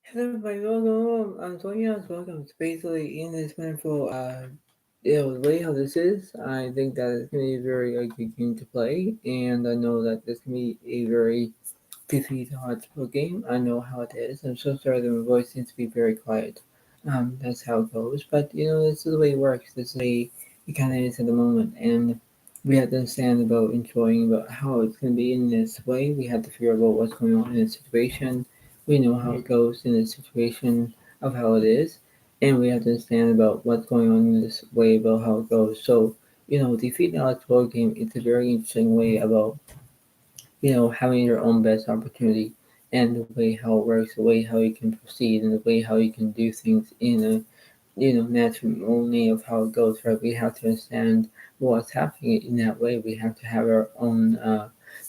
Hello, everybody. Welcome. I'm Zodiac. Welcome. It's basically in this wonderful, the way how this is. I think that it's gonna be a very good game to play, and I know that this can be a very goofy to hard to play game. I know how it is. I'm so sorry that my voice seems to be very quiet. That's how it goes. But this is the way it works. This is the way it kind of is at the moment, and we have to understand about enjoying about how it's gonna be in this way. We have to figure out what's going on in the situation. We know how it goes in the situation of how it is, and we have to understand about what's going on in this way about how it goes. So, defeat knowledge board game, it's a very interesting way about, having your own best opportunity and the way how it works, the way how you can proceed, and the way how you can do things in a matrimony of how it goes, right? We have to understand what's happening in that way. We have to have our own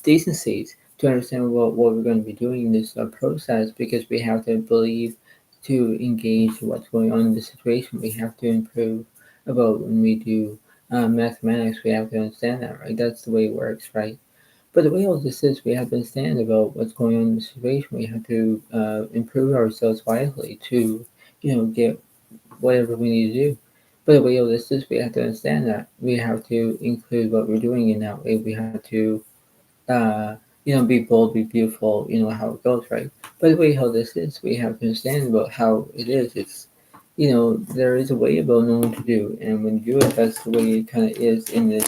decencies to understand what we're going to be doing in this process because we have to believe to engage what's going on in the situation. We have to improve about when we do mathematics. We have to understand that, right? That's the way it works, right? But the way all this is, we have to understand about what's going on in the situation. We have to improve ourselves wisely to, get whatever we need to do. But the way all this is, we have to understand that we have to include what we're doing in that way. We have to, be bold, be beautiful. You know how it goes, right? But the way how this is, we have to understand about how it is. It's, there is a way about knowing what to do, and when you do it, that's the way it kind of is in this.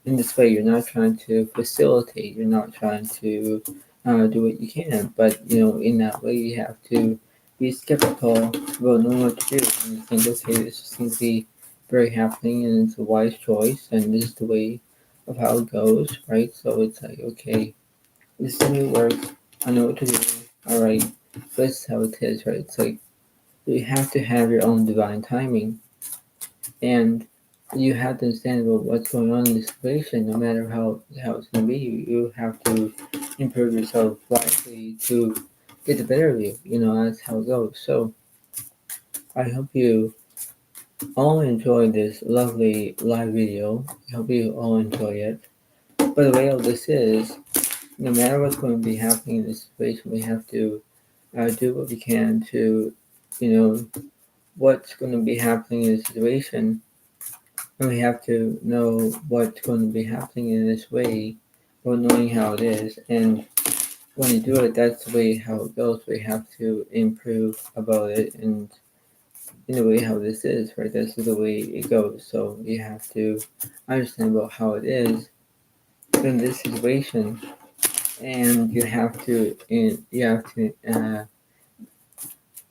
In this way, you're not trying to facilitate. You're not trying to do what you can, but in that way, you have to be skeptical about knowing what to do. And you think, okay, this seems to be very happening, and it's a wise choice, and this is the way of how it goes, right? So it's like, okay, this is the way it works. I know what to do. All right, this is how it is, right? It's like you have to have your own divine timing, and you have to understand about what's going on in the situation, no matter how it's going to be. You have to improve yourself wisely to get the better of you. That's how it goes. So I hope you all enjoy this lovely live video. I hope you all enjoy it. But the way all this is, no matter what's going to be happening in this situation, we have to do what we can to, you know, what's going to be happening in the situation. And we have to know what's going to be happening in this way, or knowing how it is. And when you do it, that's the way how it goes. We have to improve about it, and in the way how this is, right? This is the way it goes. So you have to understand about how it is in this situation, and you have to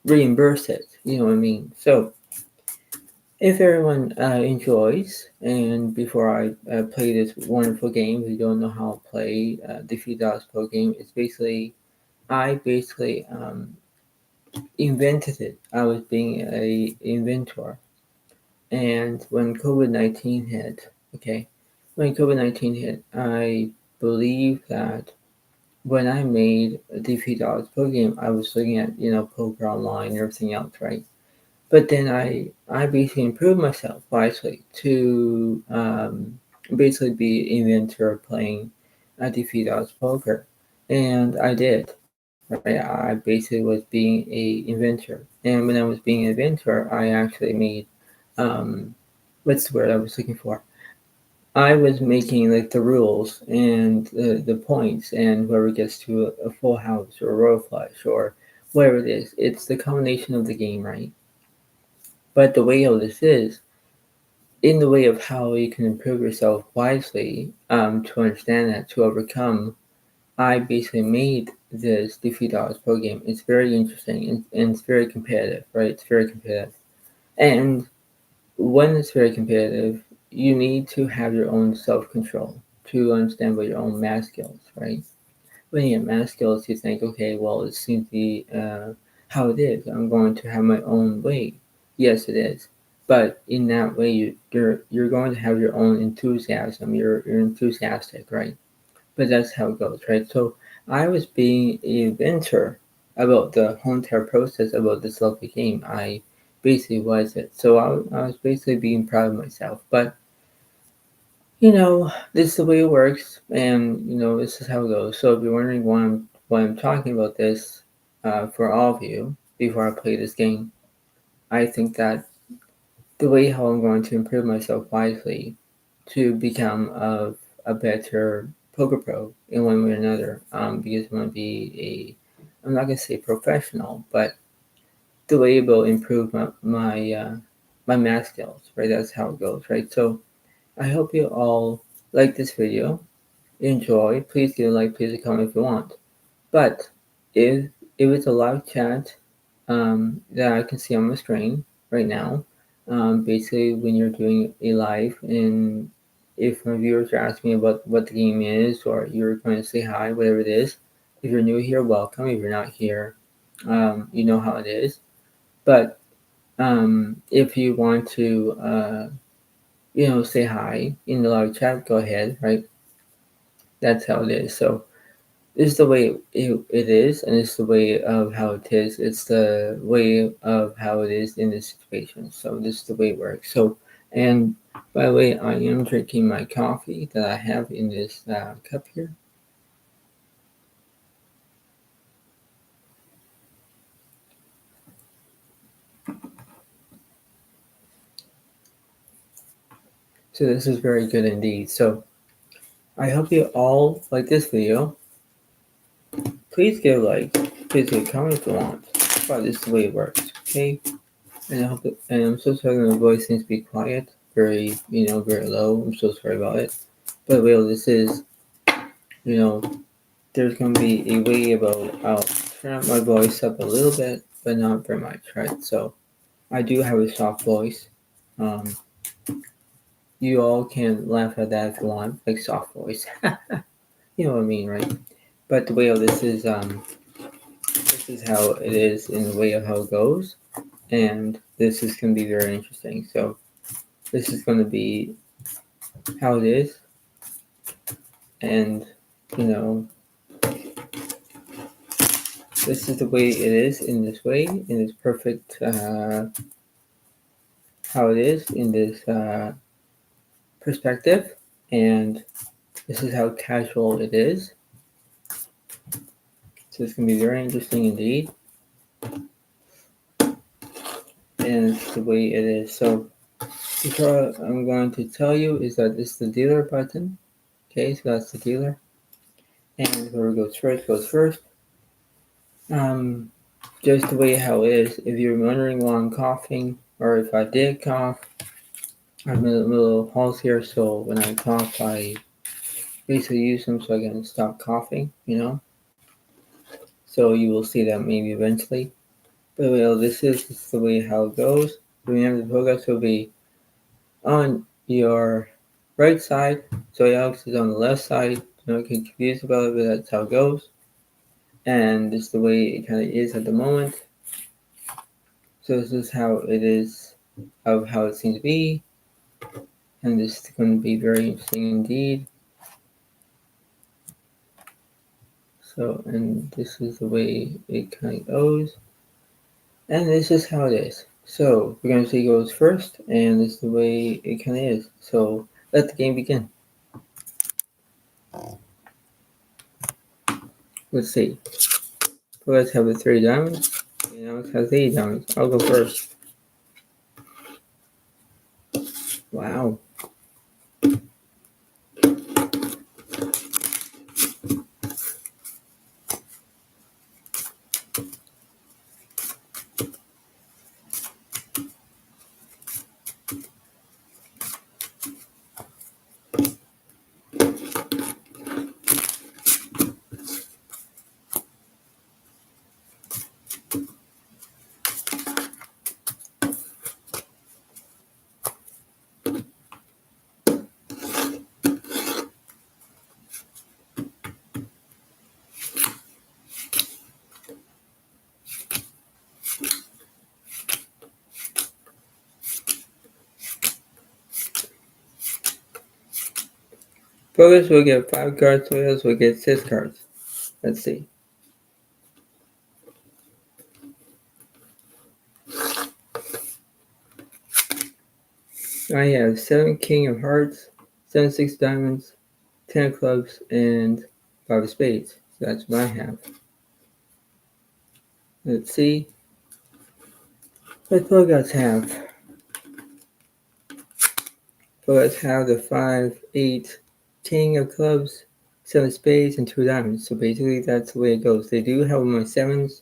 reimburse it. You know what I mean? So if everyone enjoys, and before I play this wonderful game, if you don't know how to play the Few Dollars Pro game, I basically invented it. I was being a inventor, and when COVID-19 hit, I believe that when I made the Few Dollars Pro game, I was looking at poker online and everything else, right? But then I basically improved myself wisely to basically be inventor playing defeat odds poker, and I did. Right, I basically was being a inventor, and when I was being an inventor, I actually made what's the word I was looking for? I was making like the rules and the points, and whoever gets to a full house or a royal flush or whatever it is, it's the combination of the game, right? But the way of this is, in the way of how you can improve yourself wisely, to understand that, to overcome, I basically made this Defeat Odds program. It's very interesting and it's very competitive, right? It's very competitive. And when it's very competitive, you need to have your own self control to understand what your own math skills, right? When you get math skills, you think, okay, well, it seems to be how it is. I'm going to have my own way. Yes, it is. But in that way, you're going to have your own enthusiasm. You're enthusiastic, right? But that's how it goes, right? So I was being an inventor about the whole entire process about this lovely game. I basically was it. So I was basically being proud of myself. But this is the way it works, and this is how it goes. So if you're wondering why I'm talking about this, for all of you before I play this game. I think that the way how I'm going to improve myself wisely to become a better poker pro in one way or another, because I want to be I'm not going to say professional, but the way it will improve my math skills, right? That's how it goes, right? So I hope you all like this video, enjoy. Please give a like, please a comment if you want. But if it's a live chat that I can see on my screen right now, basically when you're doing a live, and if my viewers are asking me about what the game is, or you're going to say hi, whatever it is, if you're new here, welcome. If you're not here, you know how it is. But if you want to, say hi in the live chat, go ahead, right? That's how it is. So this is the way it is, and it's the way of how it is. It's the way of how it is in this situation. So this is the way it works. So, and by the way, I am drinking my coffee that I have in this cup here. So this is very good indeed. So I hope you all like this video. Please give a like, please give a comment if you want. But this is the way it works, okay? And I hope and I'm so sorry my voice seems to be quiet, very very low. I'm so sorry about it. But well, this is there's gonna be a way about I'll turn up my voice up a little bit, but not very much, right? So I do have a soft voice. Um, you all can laugh at that if you want, like soft voice. You know what I mean, right? But the way of this is how it is in the way of how it goes, and this is gonna be very interesting. So this is gonna be how it is, and this is the way it is in this way, in this perfect how it is in this perspective, and this is how casual it is. So it's going to be very interesting indeed, and it's the way it is. So what I'm going to tell you is that this is the dealer button. Okay, so that's the dealer, and whoever goes first. Just the way how it is. If you're wondering why I'm coughing, or if I did cough, I'm in a little halls here, so when I cough, I basically use them so I can stop coughing, So you will see that maybe eventually. But well, this is the way how it goes. Remember, the focus will be on your right side, so Alex is on the left side. Don't get confused about it, but that's how it goes. And this is the way it kind of is at the moment. So this is how it is, of how it seems to be. And this is going to be very interesting indeed. So, and this is the way it kind of goes. And this is how it is. So we're going to see goes first, and this is the way it kind of is. So let the game begin. Let's see. So let's have the 3 diamonds. And Alex has 8 diamonds. I'll go first. Wow. Focus will get 5 cards, Wheels will get 6 cards. Let's see. I have 7 King of Hearts, 7 6 diamonds, 10 of clubs, and 5 of spades. So that's what I have. Let's see. What Bogarts have? Bogarts have the 5, 8, king of clubs, 7 spades, and 2 diamonds. So basically, that's the way it goes. They do have my 7s,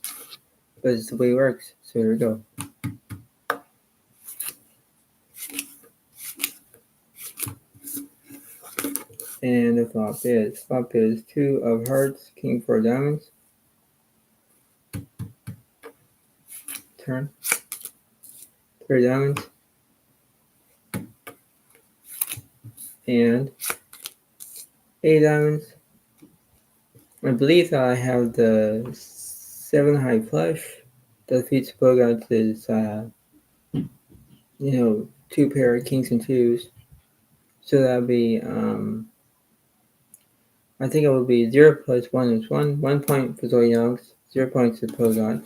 but it's the way it works. So here we go. And the flop is 2 of hearts, king 4 diamonds. Turn. 3 diamonds. And 8 diamonds. I believe that I have the 7 high flush. The defeats Bogarts is, 2 pair of kings and 2s. So that'd be, I think it would be 0 plus 1 is 1. 1 point for Zodiac, 0 points for Bogarts.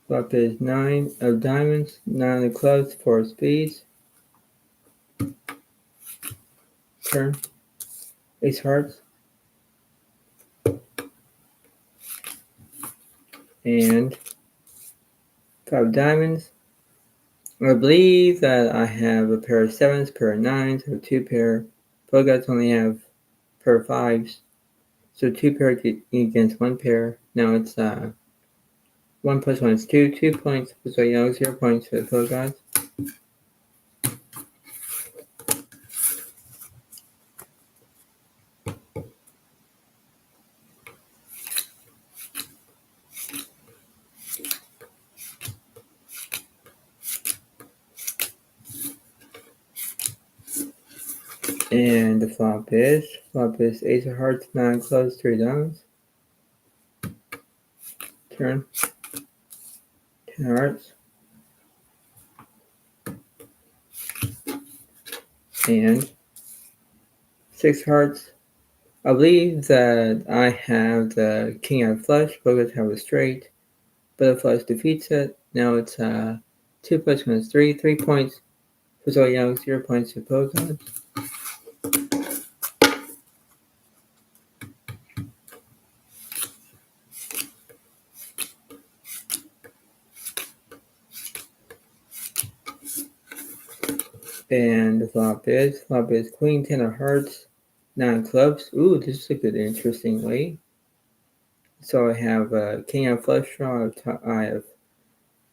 Flop is 9 of diamonds, 9 of clubs, 4 of spades. Turn. Ace hearts. And 5 diamonds. I believe that I have a pair of 7s, pair of 9s, I have 2 pair. Bogarts only have a pair of 5s. So 2 pair against 1 pair. Now it's 1 plus 1 is 2. 2 points for Zodiac, 0 points for the Bogarts. And the flop is ace of hearts, 9 clubs, 3 diamonds. Turn. 10 hearts. And 6 hearts. I believe that I have the king out of flush, Bogarts have a straight, but a flush defeats it. Now it's 2 plus 1 is 3. 3 points for Zodiac, 0 points for Bogarts. And the flop is queen 10 of hearts, 9 clubs. Ooh, this is a good, interesting way. So I have king of flush draw. I have,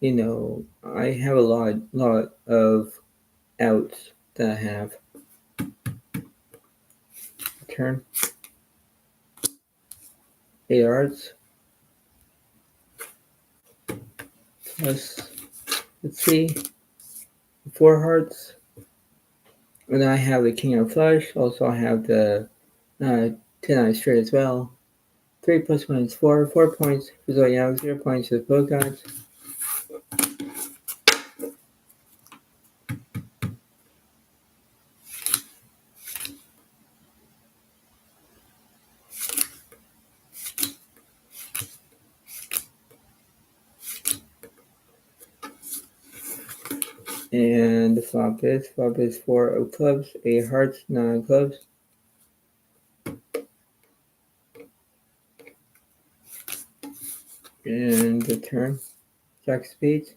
I have a lot of outs that I have. Turn. 8 hearts. Plus, let's see, 4 hearts. And I have the king of flush. Also, I have the 10 eye straight as well. 3 plus 1 is 4. 4 points for Zodiac, 0 points for the Bogarts. And the flop is 4 of clubs, 8 hearts, 9 clubs. And the turn, jack spades.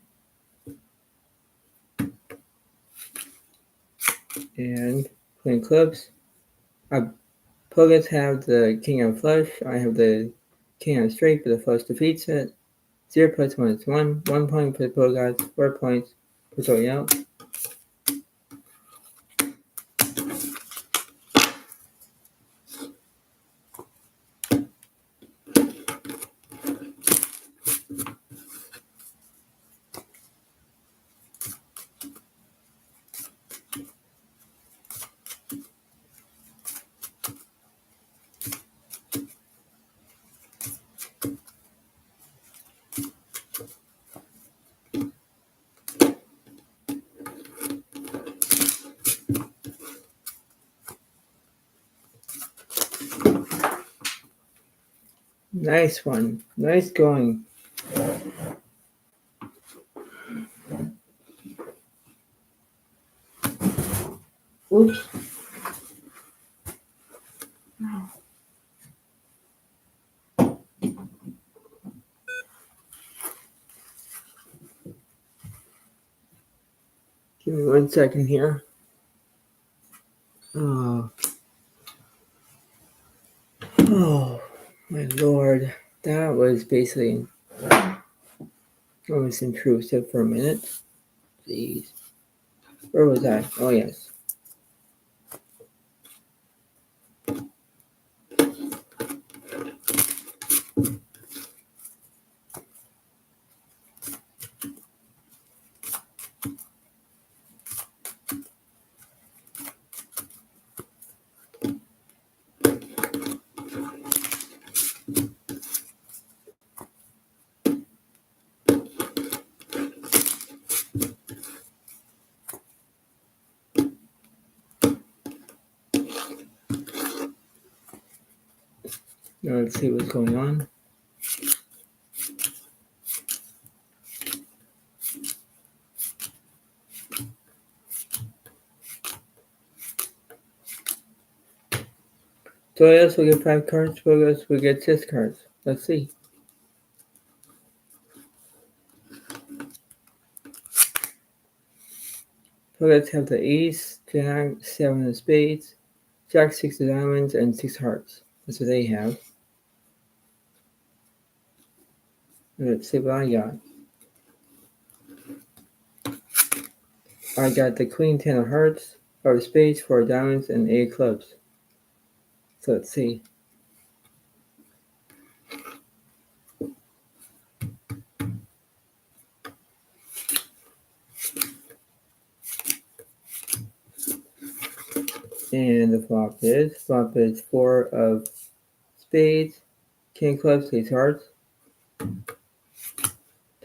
And queen clubs. Bogarts have the king of flush. I have the king of straight, but the flush defeats it. 0 plus 1 is 1. 1 point for the Bogarts, 4 points for Zodiac. Nice one. Nice going. Oops. Give me 1 second here. Oh, my lord. That was basically almost intrusive for a minute. Jeez. Where was I? Oh, yes. Now let's see what's going on. Zodiac will get 5 cards, Zodiac will get 6 cards. Let's see. Zodiacs have the Ace, Jack, 7 of Spades, Jack, 6 of Diamonds, and 6 Hearts. That's what they have. Let's see what I got. I got the Queen, 10 of Hearts, 5 of Spades, 4 of Diamonds, and 8 of Clubs. So let's see. And the flop is 4 of Spades, King of Clubs, Ace Hearts.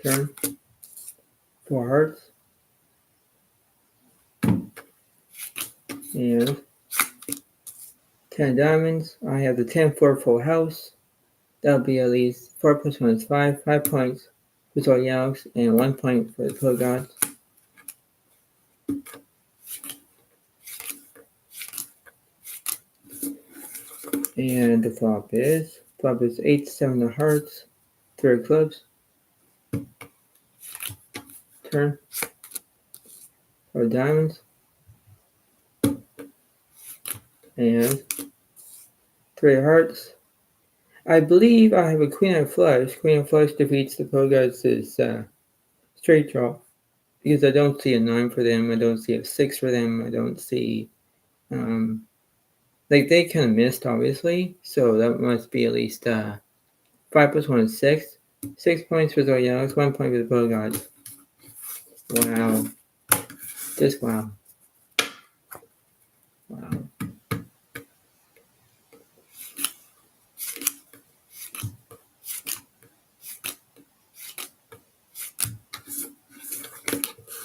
Turn. 4 Hearts. And 10 Diamonds. I have the 10-4 full house. That'll be at least 4 plus 1 is 5. 5 points for Zodiacs and 1 point for the Pro Gods. And the flop is 8, 7 of Hearts, 3 of Clubs. Turn. 4 Diamonds. And 3 of Hearts. I believe I have a Queen of Flush. Queen of Flush defeats the Pro Gods' straight draw. Because I don't see a 9 for them. I don't see a 6 for them. I don't see... they kind of missed, obviously. So that must be at least 5 plus 1 is 6. 6 points for Zodiacs, 1 point for the Pro Gods. Wow. Just wow. Wow.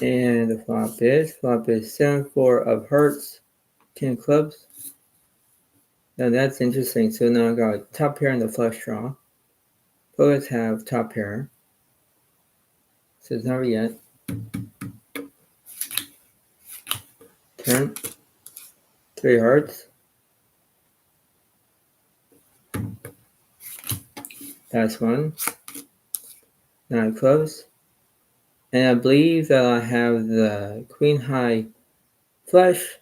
And the flop is 7-4 of Hearts, 10 Clubs. Now that's interesting. So now I got top pair in the flush draw. Poets have top pair. So it's never yet. Turn. 3 Hearts. That's 1. 9 Clubs. And I believe that I have the Queen High Flush.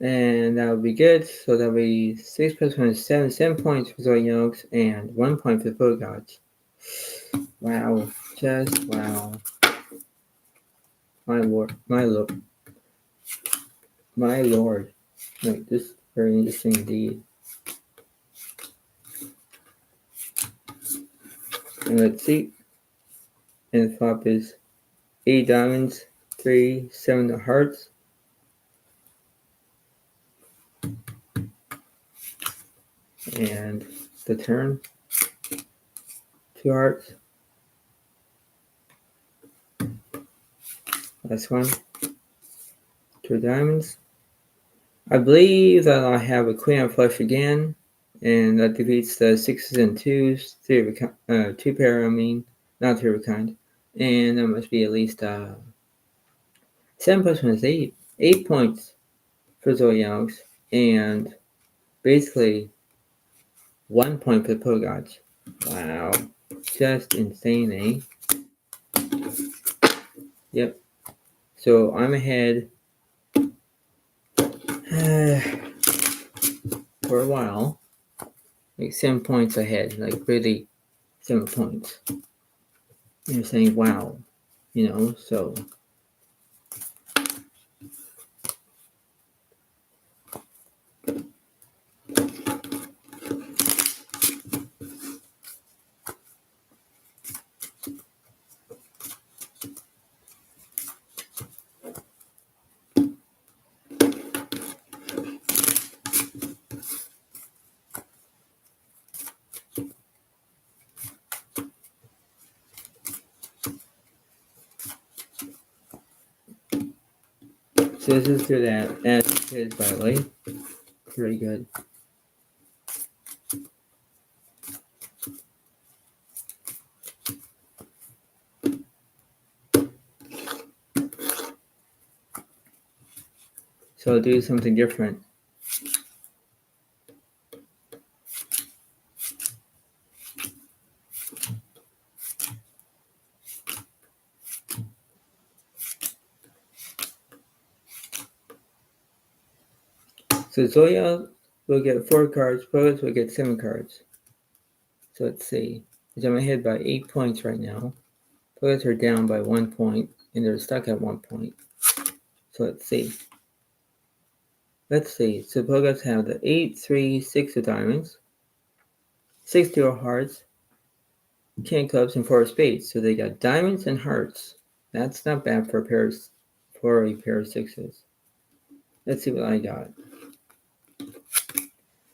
And that would be good. So that would be 6 plus 1 is 7. 7 points for Zodiacs and 1 point for the Pro Gods. Wow. Just wow. My lord. Like, this is very interesting indeed. And let's see. And the flop is 8 Diamonds, 3, 7 of Hearts. And the turn, 2 Hearts. Last one, 2 Diamonds. I believe that I have a Queen of Flush again, and that defeats the 6s and 2s, 2 pair, not 3 of a kind. And that must be at least 7 plus 1 is 8. 8 points for Zodiacs, and basically 1 point for the Pogots. Wow. Just insane, eh? Yep. So I'm ahead for a while. Like 7 points ahead. Like really 7 points. And you're saying, wow. So this is to that. As it is, by the way. Pretty good. So I'll do something different. So Zoya will get 4 cards, Poets will get 7 cards. So let's see. I'm ahead by 8 points right now. Poets are down by 1 point, and they're stuck at 1 point. So let's see. So Pogots have the 8, 3, 6 of diamonds, 6 2 of hearts, 10 clubs, and 4 of spades. So they got diamonds and hearts. That's not bad for a pair of sixes. Let's see what I got.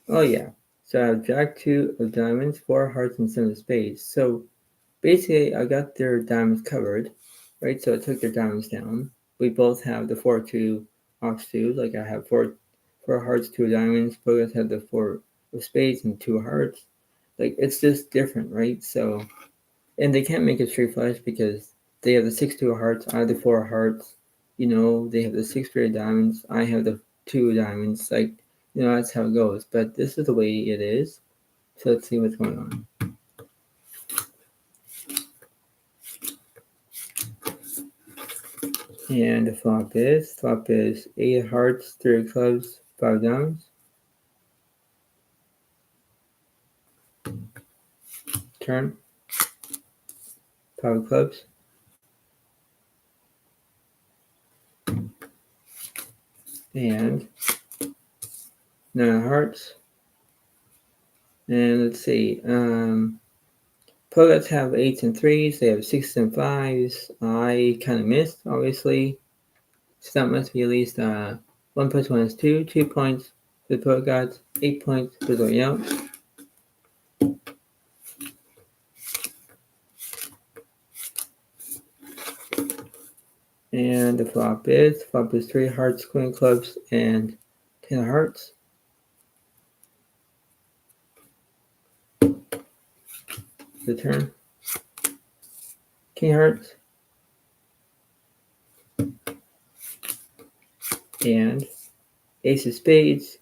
Oh yeah. So I have Jack 2 of diamonds, 4 hearts, and 7 of spades. So basically, I got their diamonds covered, right? So I took their diamonds down. We both have the 4-2 ox 2. Like I have 4 hearts, 2 diamonds. Pogots have the 4 of spades and 2 hearts. Like it's just different, right? So, and they can't make a straight flush because they have the 6-2 hearts. I have the 4 hearts. They have the 6-3 of diamonds. I have the 2 diamonds. Like, that's how it goes. But this is the way it is. So let's see what's going on. And the flop is 8 hearts, 3 clubs, 5 diamonds. Turn. 5 clubs. And 9 hearts. And let's see. Pogots have 8s and 3s. They have 6s and 5s. I kind of missed, obviously. So that must be at least 1 plus 1 is 2. 2 points for the Pogots. 8 points for the Yelps. And the flop is 3 hearts, queen clubs, and 10 hearts. The turn. King hearts. And ace of spades.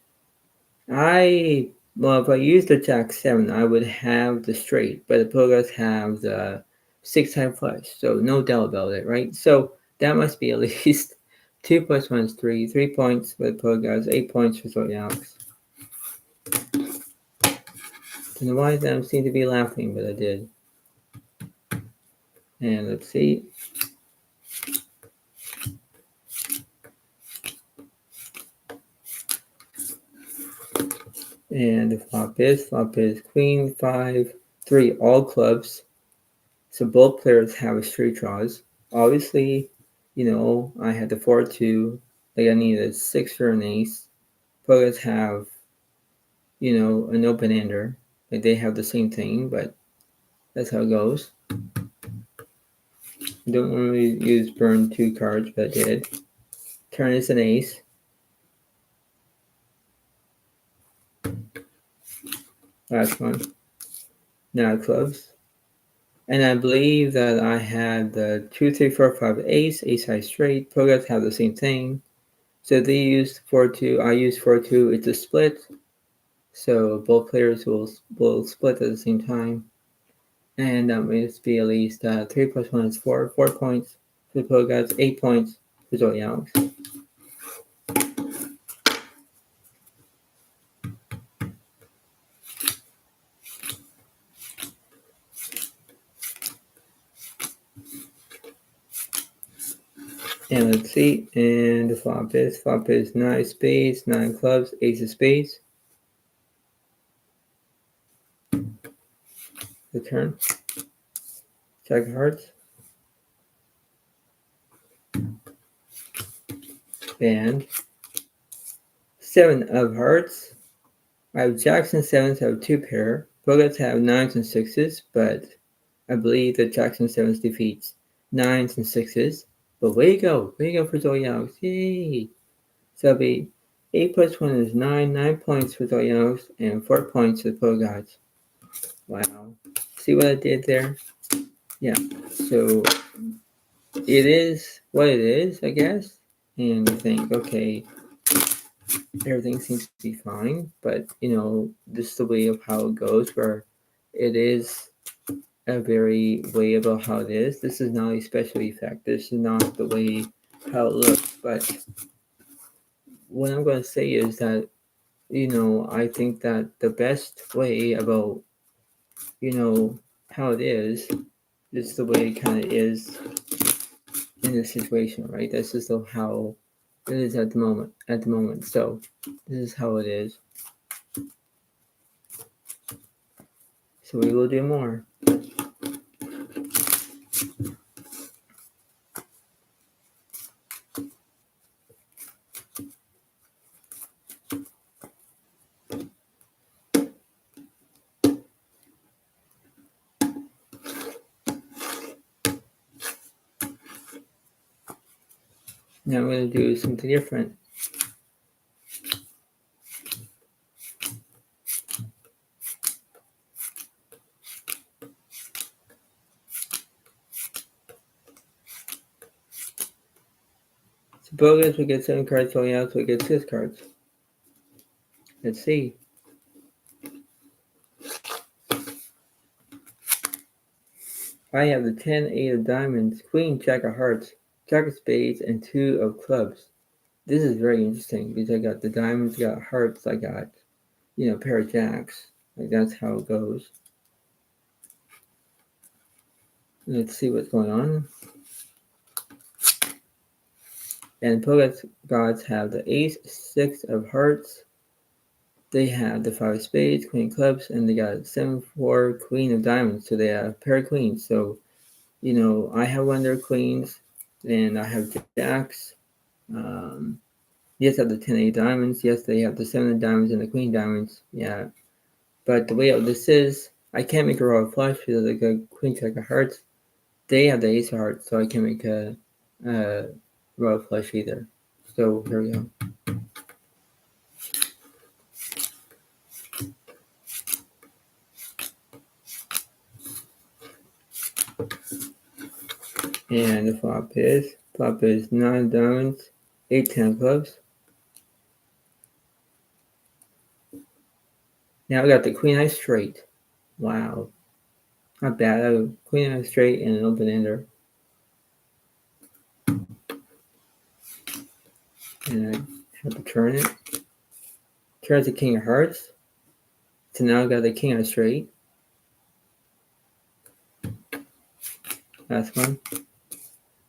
If I used the jack 7, I would have the straight, but the Pogots have the 6-time flush, so no doubt about it, right? So that must be at least 2 plus 1 is 3, 3 points for the Pogots, 8 points for Zodiacs. Don't know why I seem to be laughing, but I did. And let's see. And the flop is queen, 5, 3, all clubs. So both players have a straight draws. Obviously, I had the 4-2. Like I needed a 6 for an ace. Pogots have, an open ender. Like they have the same thing, but that's how it goes. I don't normally use burn 2 cards, but I did. Turn is an ace. Last one. Now clubs. And I believe that I had the 2, 3, 4, 5 ace high straight. Pogots have the same thing. So they used 4-2. I used 4-2. It's a split. So both players will split at the same time. And that must be at least 3 plus 1 is 4. 4 points for the Pogods, 8 points for Zodiac. And let's see. And the flop is 9 spades, 9 clubs, ace of spades. The turn. Jack of hearts. And 7 of hearts. I have jacks and sevens have 2 pair. Pogods have 9s and 6s, but I believe that jacks and sevens defeats 9s and 6s. But way to go for Zodiac. Yay! So it'll be 8 plus 1 is 9, 9 points for Zodiac, and 4 points for the Pogods. Wow. See what I did there? Yeah. So it is what it is, I guess. And you think, okay, everything seems to be fine, but this is the way of how it goes, where it is a very way about how it is. This is not a special effect. This is not the way how it looks. But what I'm going to say is that, I think that the best way about, how it is the way it kind of is in this situation, right? That's just how it is at the moment. So this is how it is. So we will do more. Now I'm going to do something different. Suppose we get 7 cards going out, so we get 6 cards. Let's see. I have the 10, 8 of diamonds, Queen, Jack of hearts, Jack of spades, and 2 of clubs. This is very interesting because I got the diamonds, I got hearts, I got, a pair of jacks. Like that's how it goes. Let's see what's going on. And Pogods have the ace, 6 of hearts. They have the 5 of spades, Queen of clubs, and they got 7, 4, Queen of diamonds. So they have a pair of queens. So, I have one of their queens, and I have jacks. Yes, I have the 10 8 diamonds. Yes, they have the 7 of diamonds and the queen diamonds. Yeah. But the way this is, I can't make a royal flush because I got queen jack of hearts. They have the ace of hearts, so I can't make a royal flush either. So here we go. And the flop is 9 diamonds, 8 10 clubs. Now I got the queen eye straight. Wow. Not bad. I have a queen eye straight and an open ender. And I have to turn it. Turns the king of hearts. So now I got the king eye straight. Last one.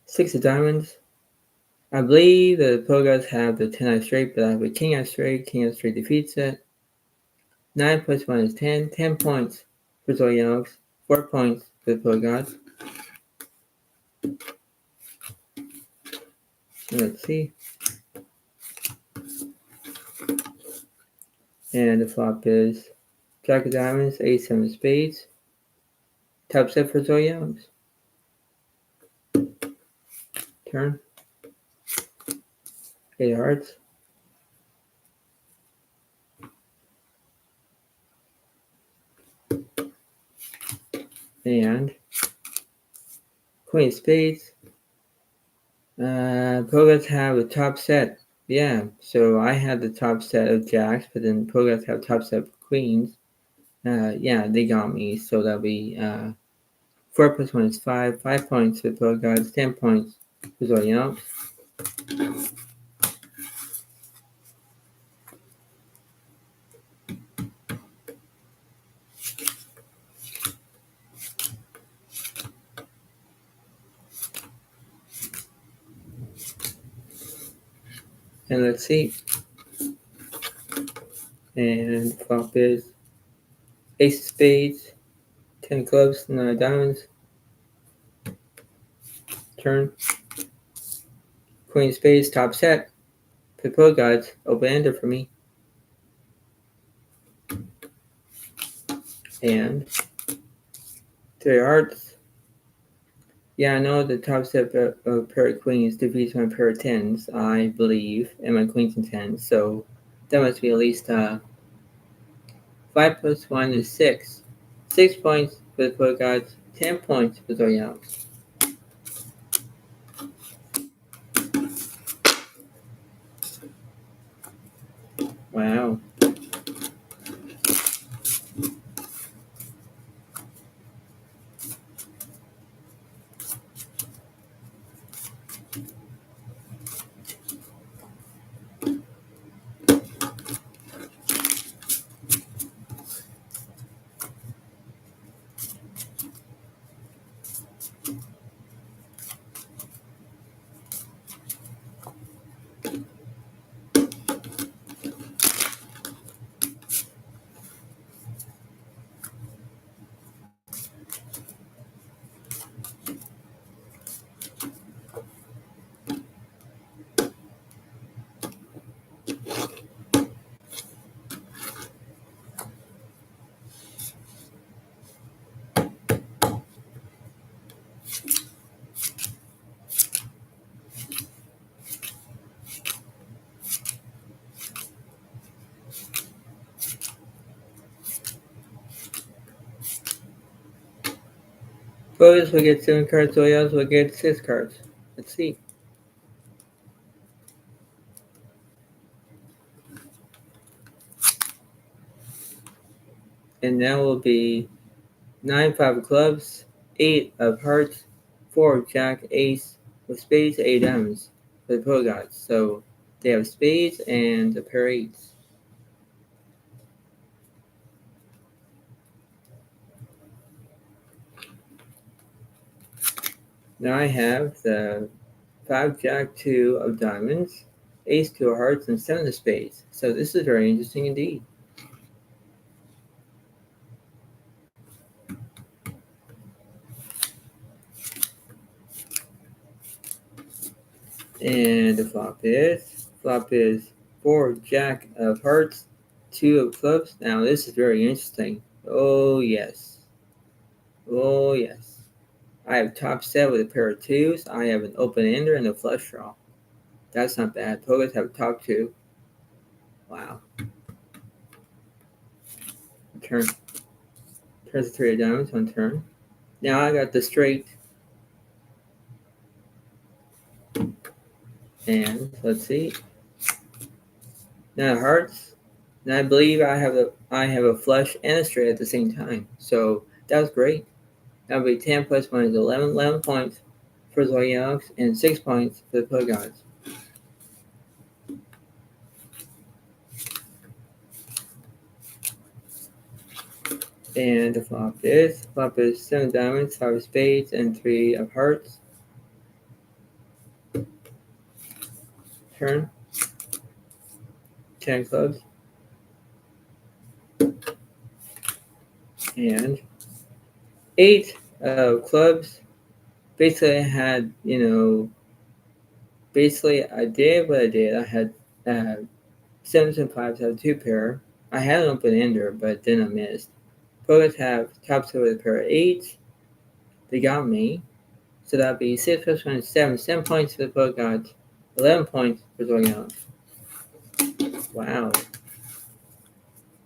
6 of diamonds. I believe the Pogods have the 10 eye straight, but I have a king eye straight. King eye straight defeats it. 9 plus 1 is 10. 10 points for Zodiac. 4 points for the Pogods. Let's see. And the flop is Jack of diamonds, ace 7 of spades. Top set for Zodiac. Turn. 8 of hearts. And queen of spades. Pogods have the top set Yeah, so I had the top set of jacks, but then Pogots have top set of queens. Yeah, they got me. So that'll be 4 plus 1 is 5. 5 points for Pogots, 10 points for Zodiac. And let's see. And flop is Ace of Spades, 10 clubs, 9 diamonds. Turn. Queen of Spades, top set. For Pogots, open ender for me. And 3 hearts. Yeah, I know the top set of pair of queens defeats my pair of tens, I believe, and my queens and tens. So that must be at least 5 plus 1 is 6. 6 points for the Pogots, 10 points for Zodiac. Wow. Pogots will get 7 cards, Zodiac will get 6 cards. Let's see. And now will be 9 5 of clubs, 8 of hearts, 4 of jack, ace with spades, 8 diamonds for the Pogots. So they have spades and a pair of eights. Now I have the 5 jack, 2 of diamonds, ace, 2 of hearts, and 7 of spades. So this is very interesting indeed. And the flop is 4 jack of hearts, 2 of clubs. Now this is very interesting. Oh yes. Oh yes. I have top set with a pair of twos. I have an open ender and a flush draw. That's not bad. Pogots have top 2. Wow. Turn. Turns a 3 of diamonds on turn. Now I got the straight. And let's see. Now hearts. And I believe I have a flush and a straight at the same time. So that was great. That would be 10 plus 1 is 11. 11 points for Zodiac and 6 points for the Pogots. And the flop is 7 diamonds, 5 of spades, and 3 of hearts. Turn. 10 clubs. And 8 of clubs. Basically, I had, I did what I did. I had 7s and 5s out of 2 pair. I had an open ender, but then I missed. Pogots have top set with a pair of 8s. They got me. So that'd be 6 plus 1 is 7. 7 points for the Pogots. 11 points for Zodiac. Wow.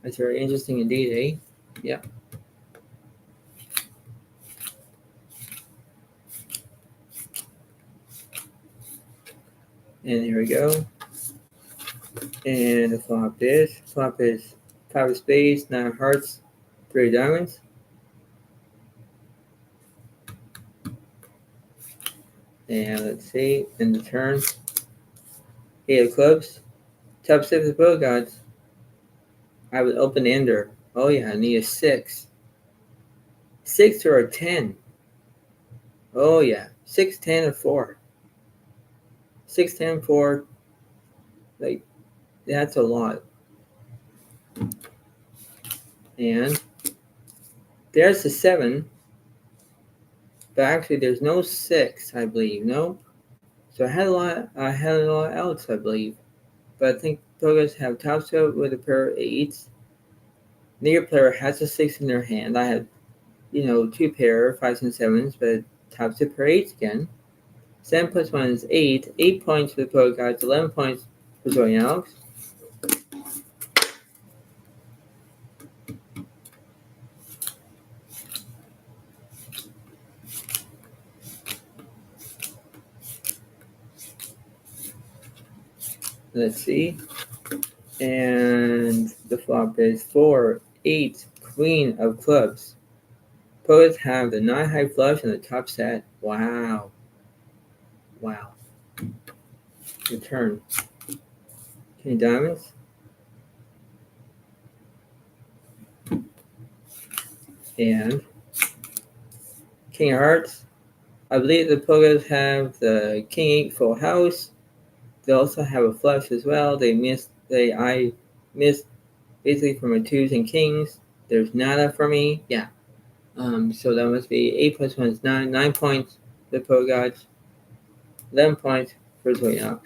That's very interesting indeed, eh? Yep. And here we go. And the flop is 5 of spades, 9 of hearts, 3 of diamonds. And let's see, in the turn, 8 of clubs. Top 6 of the gods. I would open ender. Oh yeah, I need a 6. 6 or a 10. Oh yeah, 6, 10, or 4. 6, 10, 4. Like, that's a lot. And there's the 7. But actually, there's no 6, I believe. No. So I had a lot else, I believe. But I think players have top scope with a pair of 8s. Neither player has a 6 in their hand. I have, 2 pair, 5s and 7s, but top scope pair 8s again. 7 plus 1 is 8. 8 points for the pro guys, 11 points for Zoe and Alex. Let's see. And the flop is 4, 8, queen of clubs. Pros have the 9 high flush and the top set. Wow. Your turn. King of diamonds. And king of hearts. I believe the pros have the king 8 full house. They also have a flush as well. I missed basically for my 2s and kings. There's nada for me. Yeah. So that must be 8 plus 1 is 9. 9 points for the pro gods. 11 points for Zodiac.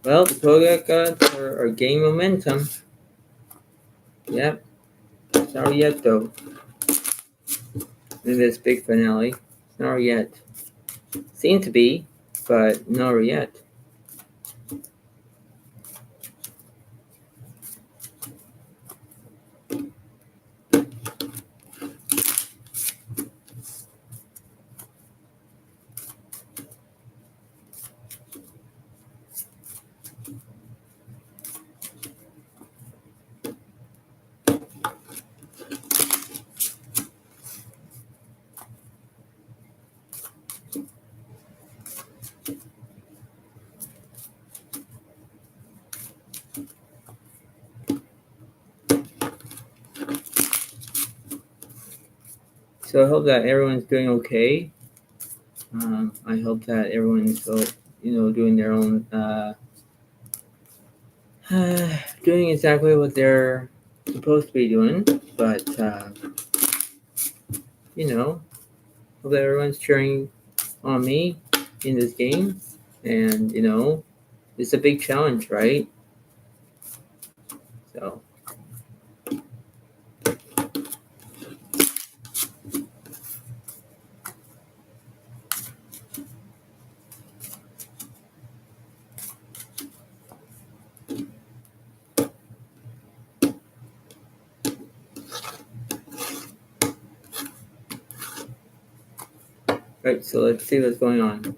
Well, the pro gods are gaining momentum. Yep. It's not yet though. In this big finale. It's not yet. Seems to be, but not yet. So I hope that everyone's doing okay. I hope that everyone's doing their own doing exactly what they're supposed to be doing. But hope that everyone's cheering on me in this game. And it's a big challenge, right? So right, so let's see what's going on.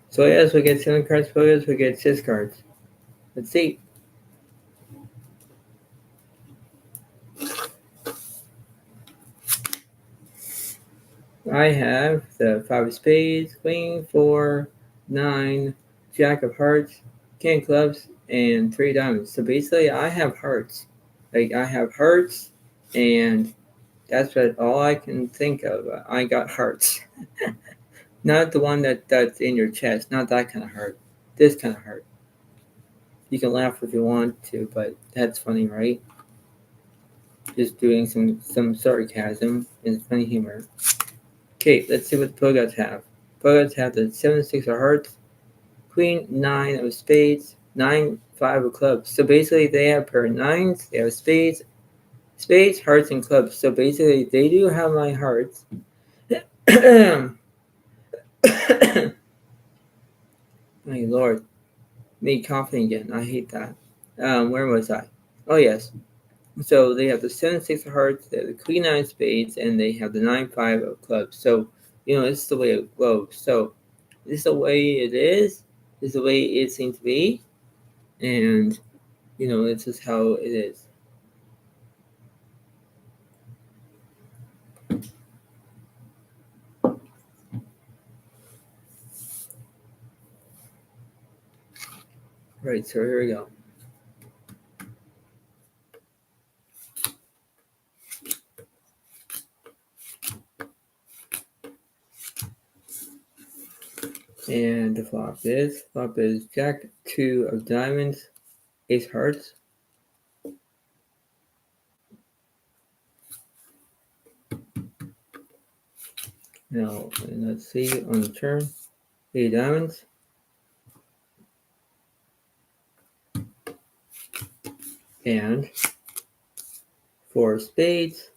So yes, we get 7 cards photos, we get 6 cards. Let's see. I have the 5 of spades, queen, 4, 9, jack of hearts, king of clubs, and 3 diamonds. So basically, I have hearts. Like, I have hearts, and that's all I can think of. I got hearts. Not the one that's in your chest. Not that kind of heart. This kind of heart. You can laugh if you want to, but that's funny, right? Just doing some sarcasm and funny humor. Okay, let's see what the Pogots have. Pogots have the 7, 6 of hearts, queen, 9 of spades, 9, 5 of clubs. So basically, they have pair of 9s, they have spades, hearts, and clubs. So basically, they do have my hearts. My lord. made confident again. I hate that. Where was I? Oh yes. So they have the 7-6 of hearts, they have the Queen 9 of spades, and they have the 9-5 of clubs. So this is the way it goes. So this is the way it is. This is the way it seems to be, and this is how it is. Right. So here we go. And the flop is Jack 2 of diamonds, Ace hearts. Now, let's see on the turn, 8 diamonds. And 4 spades.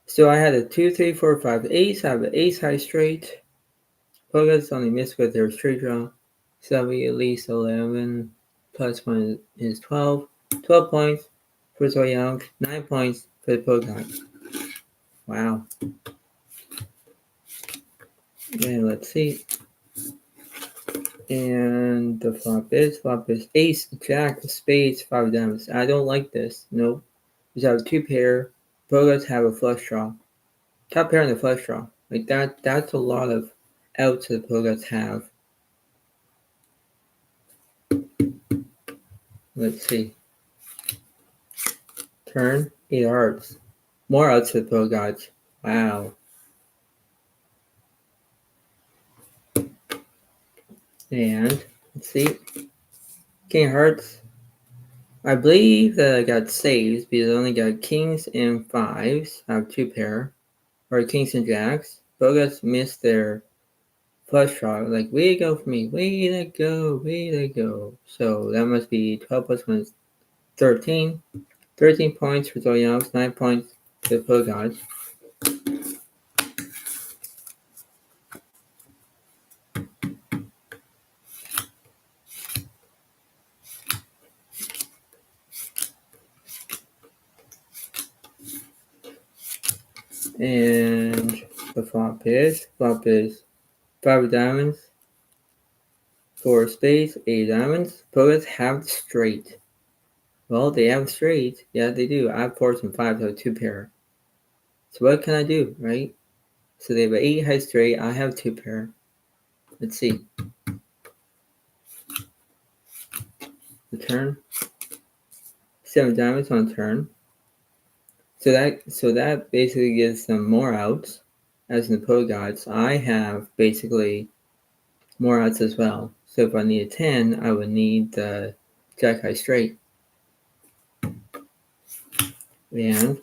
So I had a 2, 3, 4, 5 ace. I have an ace high straight. Pockets only missed with their straight draw. So that'll be at least 11 plus 1 is 12. 12 points for Zodiac, 9 points for the Pokemon. Wow. And let's see. And the flop is ace, jack, spades, 5 diamonds. I don't like this. Nope. Because I have 2 pair. Pockets have a flush draw. Top pair and the flush draw. Like that's a lot of outs that the Pokedex have. Let's see. Turn, 8 hearts. More outs to the Pokedex. Wow. And let's see. King hearts. I believe that I got saves because I only got kings and 5s. I have 2 pair. Or kings and jacks. Pokedex missed their flush draw. Like, way to go for me. Way to go. Way to go. So that must be 12 plus 1 is 13. 13 points for Zodiac, 9 points for the Pokedex. And the flop is 5 diamonds, 4 spades, 8 diamonds. Poets have straight. Well, they have straight. Yeah, they do. I have 4s and 5s, so 2 pair. So what can I do, right? So they have an 8 high straight. I have 2 pair. Let's see. The turn. 7 diamonds on turn. So that basically gives them more outs. As in the Pokedex, I have basically more outs as well. So if I need a 10, I would need the Jack High straight. And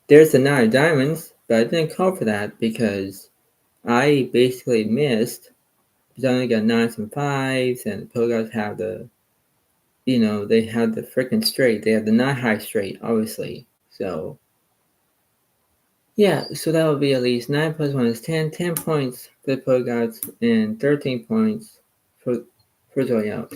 there's the 9 diamonds, but I didn't call for that because I basically missed. Because I only got 9s and 5s, and the Pokedex have the, they have the freaking straight. They have the 9 high straight, obviously. So, yeah, so that would be at least 9 plus 1 is 10. 10 points for the Pokedex, and 13 points for Zodiac.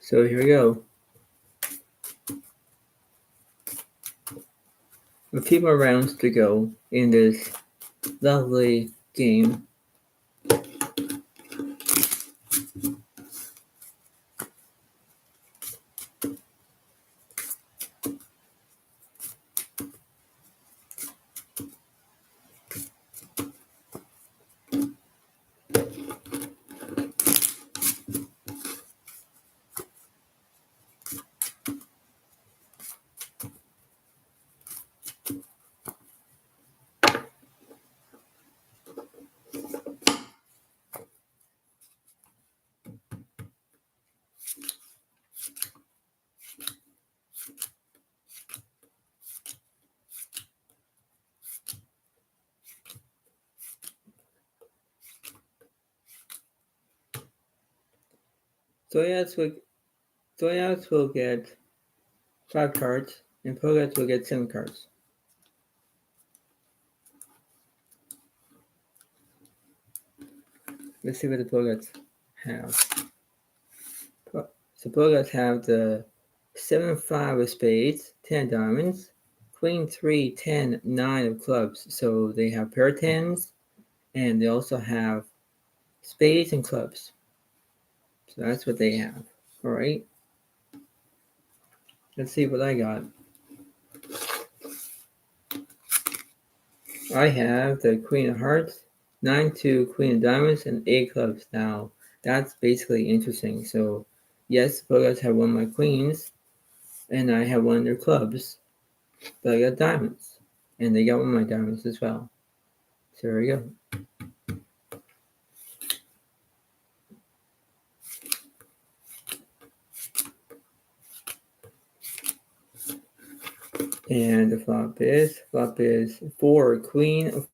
So here we go. A few more rounds to go in this lovely game. Zodiacs will get 5 cards, and Pogats will get 7 cards. Let's see what the Pogats have. So Pogats have the 7-5 of spades, 10 diamonds, Queen 3, 10, 9 of clubs. So they have pair 10s, and they also have spades and clubs. So that's what they have. All right. Let's see what I got. I have the Queen of Hearts, 9-2 Queen of Diamonds, and 8 clubs. Now, that's basically interesting. So, yes, the Pogats have one of my queens, and I have one of their clubs, but I got diamonds, and they got one of my diamonds as well. So there we go. And the flop is 4 Queen of